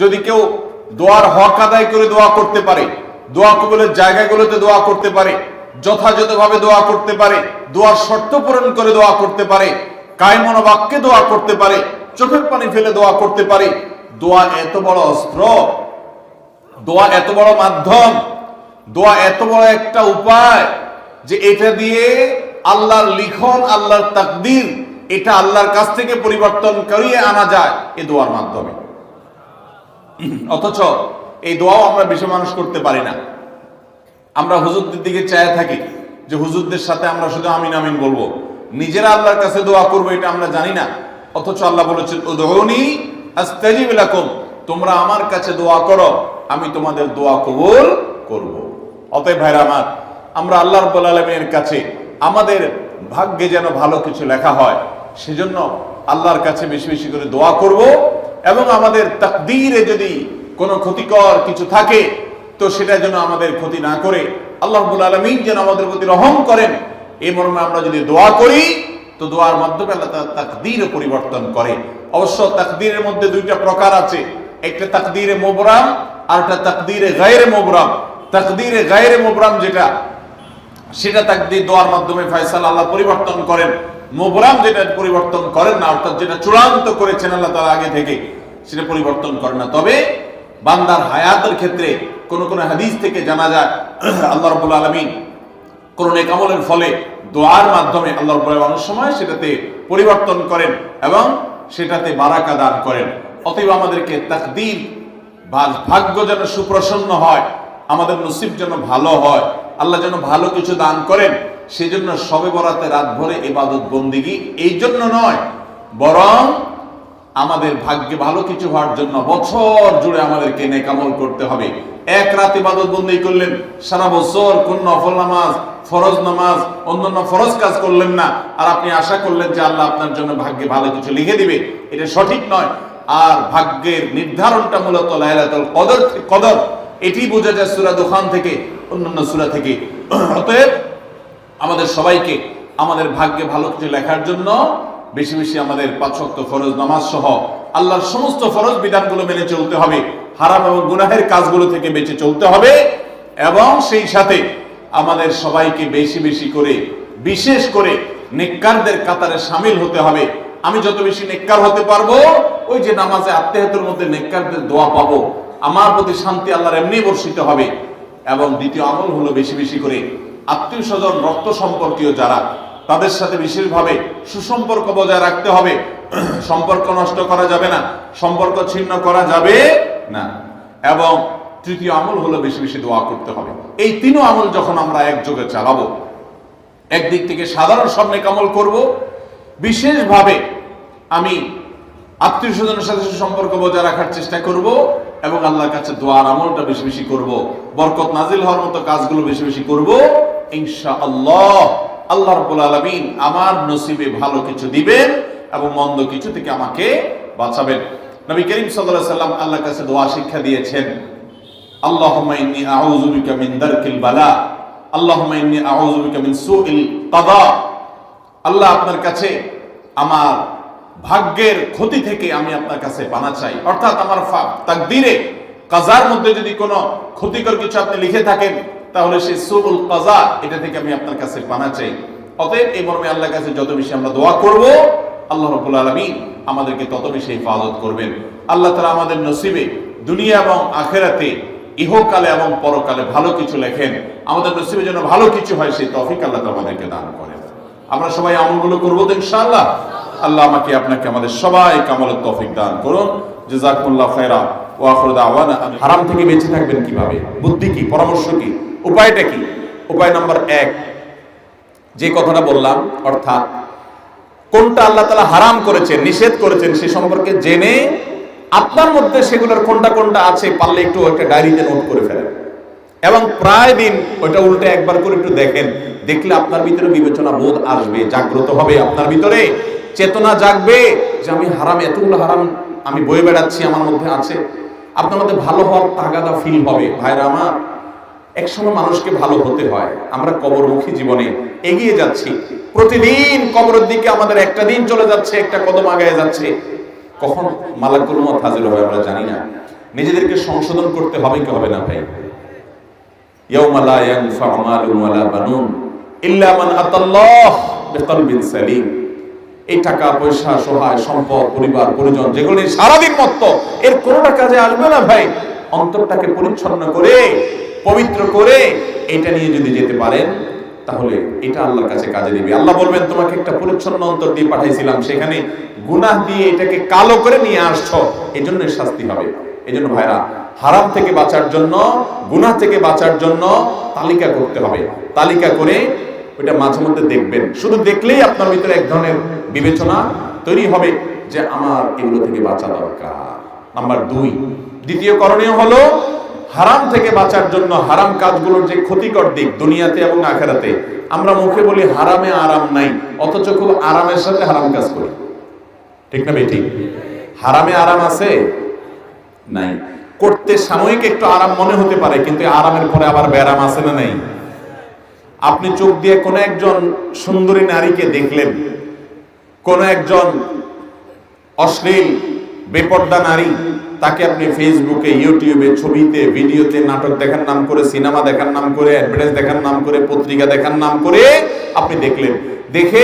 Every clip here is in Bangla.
যদি কেউ দোয়ার হক আদায় করে দোয়া করতে পারে, দোয়া কবুলের জায়গাগুলোতে দোয়া করতে পারে, যথাযথভাবে দোয়া করতে পারে, দোয়ার শর্ত পূরণ করে দোয়া করতে পারে, কায়মন বাক্যে দোয়া করতে পারে, চোখের পানি ফেলে দোয়া করতে পারে, দোয়া এত বড় অস্ত্র, দোয়া এত বড় মাধ্যম, দোয়া এত বড় একটা উপায় যে এটা দিয়ে আল্লাহর লিখন, আল্লাহর তাকদীর, এটা আল্লাহর কাছ থেকে পরিবর্তন করিয়ে আনা যায় এই দোয়ার মাধ্যমে। অথচ এই দোয়াও আমরা বেশি মানুষ করতে পারি না। আমরা হুজুরদের দিকে চায় থাকি যে হুজুরদের সাথে আমরা শুধু আমিন আমিন বলবো, নিজেরা আল্লাহর কাছে দোয়া করবো এটা আমরা জানি না। অথচ আল্লাহ বলেছেন উদউনি আস্তাজিব লাকুম, তোমরা আমার কাছে দোয়া করো, আমি তোমাদের দোয়া কবুল করব। অতএব ভাইরা আমার, আমরা আল্লাহ রাব্বুল আলামিনের কাছে আমাদের ভাগ্যে যেন ভালো কিছু লেখা হয়, সেজন্য আল্লাহর কাছে বেশি বেশি করে দোয়া করব। এবং আমাদের তাকদীরে যদি কোনো ক্ষতিকর কিছু থাকে তো সেটা যেন আমাদের ক্ষতি না করে আল্লাহ রাব্বুল আলামিন যেন আমাদের প্রতি রহম করেন, এই মর্মে আমরা যদি দোয়া করি তো দোয়ার মাধ্যমে আল্লাহ তাআলা তাকদীরও পরিবর্তন করে। অবশ্য তাকদীরের মধ্যে দুইটা প্রকার আছে, একটা তাকদীরে মুবরাম আর একটা তাকদীরে গায়রে মুবরাম। তাকদীরে গায়রে মুবরাম যেটা, সেটা তাকদীর দোয়ার মাধ্যমে ফয়সালা আল্লাহ পরিবর্তন করেন। মুবরাম যেটা পরিবর্তন করেন না, অর্থাৎ যেটা চূড়ান্ত করেছেন আল্লাহ তাআলা আগে থেকে, সেটা পরিবর্তন করেন না। তবে বান্দার হায়াতের ক্ষেত্রে কোন কোন হাদিস থেকে জানা যায় আল্লাহ রাব্বুল আলামিন কোন নেক আমলের ফলে দোয়ার মাধ্যমে আল্লাহ রাব্বুল আলামিন অনেক সময় সেটাতে পরিবর্তন করেন এবং সেটাতে বারাকা দান করেন। অতএব আমাদেরকে তাকদীর, ভাগ্য যেন সুপ্রসন্ন হয়, আমাদের নসিব যেন ভালো হয়, আল্লাহ যেন ভালো কিছু দান করেন, সেজন্য শবে বরাতে রাত ভরে ইবাদত বন্দেগী, এই জন্য নয়, বরং আমাদের ভাগ্যে ভালো কিছু হওয়ার জন্য বছর জুড়ে আমাদেরকে নেক আমল করতে হবে। এক রাত ইবাদত বন্দেগী করলেন, সারা বছর কোন নফল নামাজ, ফরজ নামাজ, অন্যান্য ফরজ কাজ করলেন না, আর আপনি আশা করলেন যে আল্লাহ আপনার জন্য ভাগ্যে ভালো কিছু লিখে দিবে, এটা সঠিক নয়। আর ভাগ্যের নির্ধারণটা মূলত লাইলাতুল কদর, এটি বোঝা যায় সূরা দুখান থেকে, অন্যান্য সূরা থেকে। অতএব আমাদের সবাইকে আমাদের ভাগ্যে ভালো কিছু লেখার জন্য বেশি বেশি আমাদের 5 ওয়াক্ত ফরজ নামাজ সহ আল্লাহর সমস্ত ফরজ বিধানগুলো মেনে চলতে হবে, হারাম এবং গুনাহের কাজগুলো থেকে বেঁচে চলতে হবে, এবং সেই সাথে আমাদের সবাইকে বেশি বেশি করে, বিশেষ করে নেককারদের কাতারে শামিল হতে হবে। আমি যত বেশি নেককার হতে পারবো, ওই যে নামাজে আত্মেহাতের মধ্যে নেককারদের দোয়া পাবো, আমার প্রতি শান্তি আল্লাহর এমনি বর্ষিত হবে। এবং দ্বিতীয় আমল হলো বেশি বেশি করে আত্মীয় স্বজন, রক্ত সম্পর্কীয় যারা, তাদের সাথে বিশেষভাবে সুসম্পর্ক বজায় রাখতে হবে। সম্পর্ক নষ্ট করা যাবে না, সম্পর্ক ছিন্ন করা যাবে না। এবং তৃতীয় আমল হলো বেশি বেশি দোয়া করতে হবে। এই তিনও আমল যখন আমরা একযোগে চালাবো, একদিক থেকে সাধারণ সব নেক আমল করব, বিশেষভাবে আমি আত্মীয় স্বজনের সাথে সম্পর্ক বজায় রাখার চেষ্টা করব, এবং আল্লাহর কাছে দোয়ার আমলটা বেশি বেশি করব, বরকত নাজিল হওয়ার মতো কাজগুলো বেশি বেশি করব, ইনশাআল্লাহ আল্লাহ রাব্বুল আলামিন আমার নসিবে ভালো কিছু দিবেন এবং মন্দ কিছু থেকে আমাকে বাঁচাবেন। নবী করিম সাল্লাল্লাহু আলাইহি সাল্লাম আল্লাহর কাছে দোয়া শিক্ষা দিয়েছেন, আল্লাহুম্মা ইন্নী আউযু বিকা মিন দারকিল বালা, আল্লাহুম্মা ইন্নী আউযু বিকা মিন সুইল কাদা। আল্লাহ, আপনার কাছে আমার ভাগ্যের ক্ষতি থেকে আমি আপনার কাছে পানা চাই। অর্থাৎ আমার তাকদীরে, কাজার মধ্যে যদি কোনো ক্ষতিকর কিছু আপনি লিখে থাকেন, তাহলে সেই সুউল কাজা, এটা থেকে আমি আপনার কাছে পানা চাই। অতএব এই মর্মে আল্লাহর কাছে যত বেশি আমরা দোয়া করব, আল্লাহ রাব্বুল আলামিন আমাদেরকে তত বেশি হেফাজত করবেন। আল্লাহ তাআলা আমাদের নসিবে দুনিয়া এবং আখিরাতে, ইহকালে এবং পরকালে ভালো কিছু লেখেন, আমাদের নসিবে যেন ভালো কিছু হয় সেই তৌফিক আল্লাহ তাআলা আমাদেরকে দান করেন। আমরা সবাই আমলগুলো করব তো ইনশাআল্লাহ। আল্লাহ আমাকে আপনাকে আমাদের সবাইকে আমলের তৌফিক দান করুন। জাযাকুমুল্লাহু খায়রা ওয়া আখিরু দাওয়ানা। হারাম থেকে বেঁচে থাকবেন কিভাবে, বুদ্ধি কি, পরামর্শ কি, উপায়টা কি? উপায় নাম্বার 1, যে কথাটা বললাম, অর্থাৎ কোনটা আল্লাহ তাআলা হারাম করেছেন, নিষেধ করেছেন, সে সম্পর্কে জেনে আপনার মধ্যে সেগুলোর কোনটা কোনটা আছে পারলে একটু একটা ডায়েরিতে নোট করে ফেলেন, এবং প্রায় দিন ওইটা উল্টে একবার করে একটু দেখেন। দেখলে আপনার ভিতরে বিবেচনা বোধ আসবে, জাগ্রত হবে, আপনার ভিতরে চেতনা জাগবে যে আমি হারাম, এতগুলো হারাম আমি বয়ে বেড়াচ্ছি, আমার মধ্যে আছে। আপনার মধ্যে ভালো হওয়ার তাগাদা ফিল হবে। ভাইরা আমার, একসময় মানুষকে ভালো হতে হয়। আমরা কবরমুখী জীবনে এগিয়ে যাচ্ছি, প্রতিদিন কবরের দিকে আমাদের একটা দিন চলে যাচ্ছে, একটা কদম আগায় যাচ্ছে। কখন মালাকুল মউত হাজির হবে আমরা জানি না। নিজেদেরকে সংশোধন করতে হবে কি হবে না ভাই? ইয়াউমা লা ইয়ানফা'ু মালুন ওয়ালা বানুন ইল্লা মান আতাল্লাহ বিকলবিন সালিম। এই টাকা পয়সা, সহায় সম্পদ, পরিবার পরিজন যেগুলো সারাদিন মত্ত, এর কোনোটা কাজে আসবে না ভাই। অন্তরটাকে পরিচ্ছন্ন করে, পবিত্র করে এটা নিয়ে যদি যেতে পারেন, তাহলে এটা আল্লাহর কাছে কাজে দিবে। আল্লাহ বলবেন, তোমাকে একটা পরিচ্ছন্ন অন্তর দিয়ে পাঠাইছিলাম, সেখানে গুনাহ দিয়ে এটাকে কালো করে নিয়ে আসছো, এজন্য শাস্তি হবে। এজন্য ভাইরা, হারাম থেকে বাঁচার জন্য, গুনাহ থেকে বাঁচার জন্য তালিকা করতে হবে। তালিকা করে ওইটা মাঝে মধ্যে দেখবেন। শুধু দেখলেই আপনার ভিতরে এক ধরনের বিবেচনা তৈরি হবে যে আমার এগুলো থেকে বাঁচা দরকার। নাম্বার 2, দ্বিতীয় করণীয় হলো হারাম থেকে বাঁচার জন্য হারাম কাজগুলোর যে ক্ষতিকর দিক দুনিয়াতে এবং আখিরাতে। আমরা মুখে বলি হারামে আরাম নাই, অথচ খুব আরামের সাথে হারাম কাজ করি। ঠিক না বেঠিক? হারামে আরাম আছে? নাই। করতে সাময়িক একটু আরাম মনে হতে পারে, কিন্তু আরামের পরে আবার ব্যারাম আছে না নাই? আপনি চোখ দিয়ে কোন একজন সুন্দরী নারীকে দেখলেন, কোন একজন অশ্লীল বেপর্দা নারী, তাকে আপনি ফেসবুকে, ইউটিউবে, ছবিতে, ভিডিওতে, নাটক দেখার নাম করে, সিনেমা দেখার নাম করে, অ্যাডভার্টাইজ দেখার নাম করে, পত্রিকা দেখার নাম করে আপনি দেখলেন। দেখে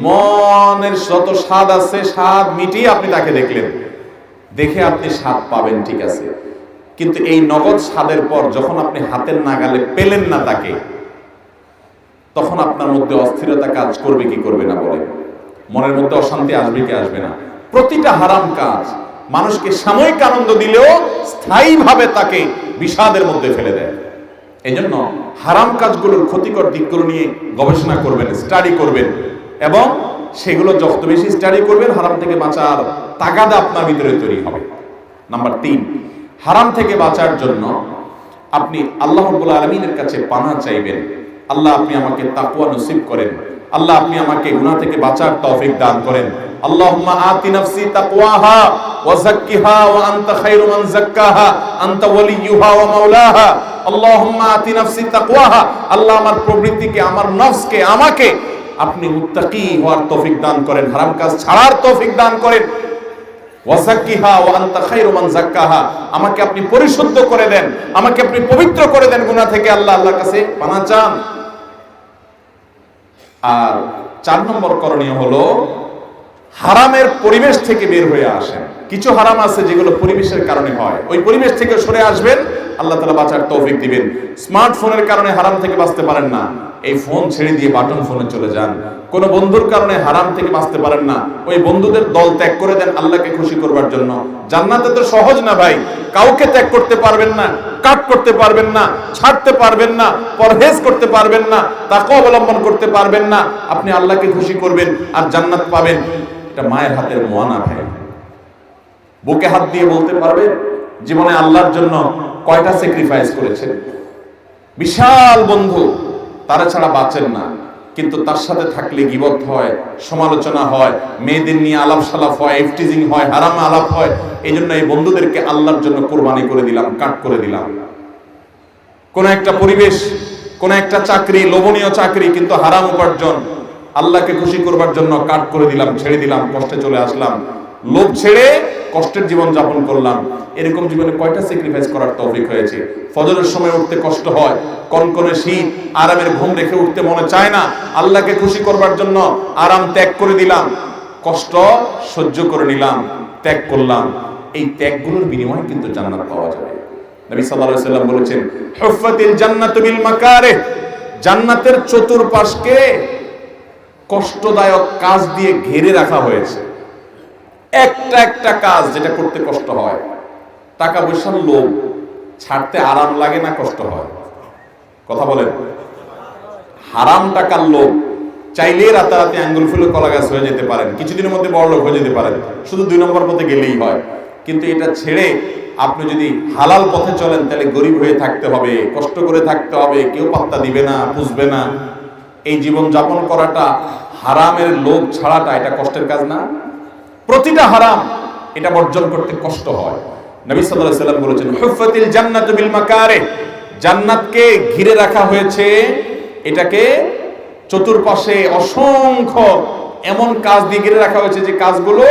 মনের যত স্বাদ আছে স্বাদ মিটিয়ে আপনি তাকে দেখলেন। দেখে আপনি স্বাদ পাবেন, ঠিক আছে, কিন্তু এই নগদ স্বাদের পর যখন আপনি হাতের নাগালে পেলেন না তাকে, তখন আপনার মধ্যে অস্থিরতা কাজ করবে কি করবে না বলেন? মনের মধ্যে অশান্তি আসবে কি আসবে না? প্রতিটা হারাম কাজ মানুষকে সাময়িক আনন্দ দিলেও স্থায়ীভাবে তাকে বিষাদের মধ্যে ফেলে দেয়। এই জন্য হারাম কাজগুলোর ক্ষতিকর দিকগুলো নিয়ে গবেষণা করবেন, স্টাডি করবেন, এবং সেগুলো যত বেশি স্টাডি করবেন, হারাম থেকে বাঁচার তাগাদা আপনার ভিতরে তৈরি হবে। নাম্বার 3, হারাম থেকে বাঁচার জন্য আপনি আল্লাহ রাব্বুল আলামিনের কাছে পানাহ চাইবেন। আল্লাহ, আপনি আমাকে তাকওয়া নসিব করেন। আল্লাহ, আপনি আমাকে গুনাহ থেকে বাঁচার তৌফিক দান করেন। আল্লাহুম্মা আতি নাফসি তাকওয়াহা ওয়া যাক্কিহা ওয়া আনতা খায়রু মান যাক্কাহা আনতা ওয়ালিয়ুহা ওয়া মাওলাহা। আল্লাহুম্মা আতি নাফসি তাকওয়াহা, আল্লাহ আমার প্রবৃত্তিকে, আমার নফসকে, আমাকে আপনি মুত্তাকি হওয়ার তৌফিক দান করেন, হারাম কাজ ছাড়ার তৌফিক দান করেন। ওয়া যাক্কিহা ওয়া আনতা খায়রু মান যাক্কাহা, আমাকে আপনি পরিশুদ্ধ করে দেন, আমাকে আপনি পবিত্র করে দেন গুনাহ থেকে। আল্লাহর কাছে পানাহ চান। আর 4 নম্বর করণীয় হলো হারামের পরিবেশ থেকে বের হয়ে আসেন। কিছু হারাম আছে যেগুলো পরিবেশের কারণে হয়, ওই পরিবেশ থেকে সরে আসবেন, আল্লাহ তাআলা বাঁচার তৌফিক দিবেন। স্মার্টফোনের কারণে হারাম থেকে বাঁচতে পারেন না, এই ফোন ছেড়ে দিয়ে বাটন ফোনে চলে যান। কোন বন্ধুর কারণে হারাম থেকে বাঁচতে পারেন না, ওই বন্ধুদের দল ত্যাগ করে দেন আল্লাহকে খুশি করবার জন্য। জান্নাতে তো সহজ না ভাই, কাউকে ত্যাগ করতে পারবেন না, কাট করতে পারবেন না, ছাড়তে পারবেন না, পরহেজ করতে পারবেন না, তাকওয়া অবলম্বন করতে পারবেন না। আপনি আল্লাহকে খুশি করবেন আর জান্নাত পাবেন। এটা মায়ের হাতের মোয়ানা ভাই। বুকে হাত দিয়ে বলতে পারবে জীবনে আল্লাহর জন্য কয়টা স্যাক্রিফাইস করেছেন? বিশাল বন্ধু, তারা ছাড়া বাঁচেন না, কিন্তু তার সাথে থাকলে গীবত হয়, সমালোচনা হয়, মেয়েদের নিয়ে আলাপ সালাপ হয়, ইফটিজিং হয়, হারাম আলাপ হয়। এই জন্য এই বন্ধুদেরকে আল্লাহর জন্য কোরবানি করে দিলাম, কাট করে দিলাম। কোন একটা পরিবেশ, কোন একটা চাকরি, লোভনীয় চাকরি, কিন্তু হারাম উপার্জন, আল্লাহকে খুশি করবার জন্য কাট করে দিলাম, ছেড়ে দিলাম, কষ্টে চলে আসলাম, লোভ ছেড়ে কষ্টের জীবন যাপন করলাম। এরকম জীবনে কয়টা স্যাক্রিফাইস করার তৌফিক হয়েছে? ফজরের সময় উঠতে কষ্ট হয়, কনকনে শীত, আরামের ঘুম রেখে উঠতে মনে চায় না, আল্লাহকে খুশি করবার জন্য আরাম ত্যাগ করে দিলাম, কষ্ট সহ্য করে নিলাম, ত্যাগ করলাম। এই ত্যাগগুলোর বিনিময়ে কিন্তু জান্নাত পাওয়া যাবে। নবী সাল্লাল্লাহু আলাইহি ওয়াসাল্লাম বলেছেন, হুফফাতিল জান্নাতু বিল মাকারিহ, জান্নাতের চতুর্পাশকে কষ্টদায়ক কাজ দিয়ে ঘিরে রাখা হয়েছে। একটা একটা কাজ যেটা করতে কষ্ট হয়, টাকা পয়সার লোভ, ছাড়তে আরাম লাগে না কষ্ট হয়? কথা বলেন। হারাম টাকার লোভ, চাইলে রাতারাতি আঙ্গুল ফুলে কলা গাছ হয়ে যেতে পারেন, কিছুদিনের মধ্যে বড় লোক হয়ে যেতে পারেন, শুধু 2 নম্বর পথে গেলেই হয়। কিন্তু এটা ছেড়ে আপনি যদি হালাল পথে চলেন, তাহলে গরিব হয়ে থাকতে হবে, কষ্ট করে থাকতে হবে, কেউ পাত্তা দিবে না, বুঝবে না। এই জীবন যাপন করাটা, হারামের লোভ ছাড়াটা, এটা কষ্টের কাজ না? প্রতিটা হারাম এটা বর্জন করতে কষ্ট হয়। নবী সাল্লাল্লাহু আলাইহি ওয়াসাল্লাম বলেছেন, হুফফাতিল জান্নাতু বিল মাকারিহ, জান্নাতকে ঘিরে রাখা হয়েছে, এটাকে চতুর্পাশে অসংখ্য এমন কাজ দিয়ে ঘিরে রাখা হয়েছে যে কাজগুলো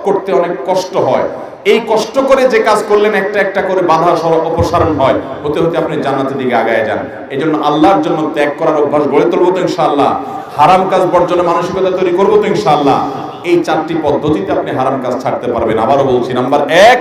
করতে অনেক কষ্ট হয়। এই কষ্ট করে যে কাজ করলেন একটা একটা করে বাধা অপসারণ হয়, হতে হতে আপনি জান্নাতের দিকে আগায় যান। এই জন্য আল্লাহর জন্য ত্যাগ করার অভ্যাস গড়ে তুলবো তো ইনশাআল্লাহ, হারাম কাজ বর্জনের মানসিকতা তৈরি করবো তো ইনশাআল্লাহ। এই 4টি পদ্ধতিতে আপনি হারাম কাজ ছাড়তে পারবেন। আবারও বলছি, নাম্বার 1